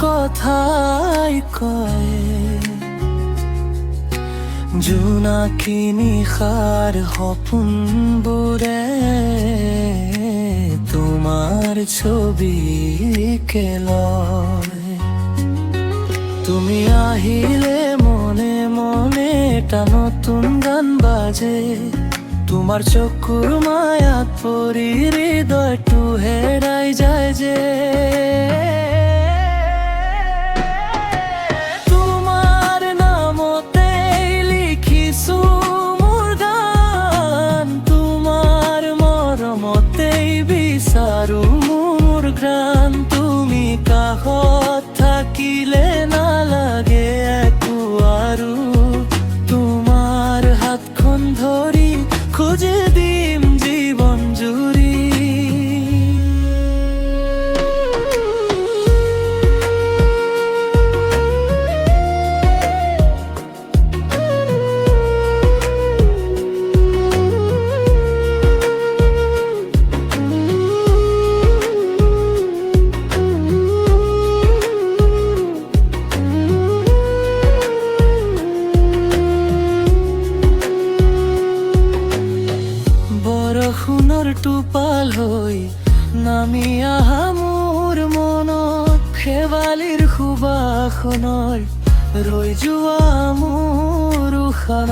কথাই কয় জোনাকী নিশাৰ সপোনবোৰে তোমাৰ ছবিকে লয়। তুমি আহিলে মনে মনে এটা নতুন গান বাজে, তোমাৰ চকুৰ মায়াত পৰি হৃদয়টো হেৰাই যায় যে। তোমাৰ নামতেই লিখিছো মোৰ গান, তোমাৰ মৰমতেই বিচাৰো মোৰ ঘ্ৰাণ। তুমি কাষত থাকিলে নালাগে একো আৰু, তোমাৰ হাতখন ধৰি খুঁজে দিম জীবন জুৰি। বৰষুণৰ টোপাল হৈ নামি আহা মোৰ মনত, শেৱালিৰ সুবাসনৰ ৰৈ যোৱা মোৰ উশাহত।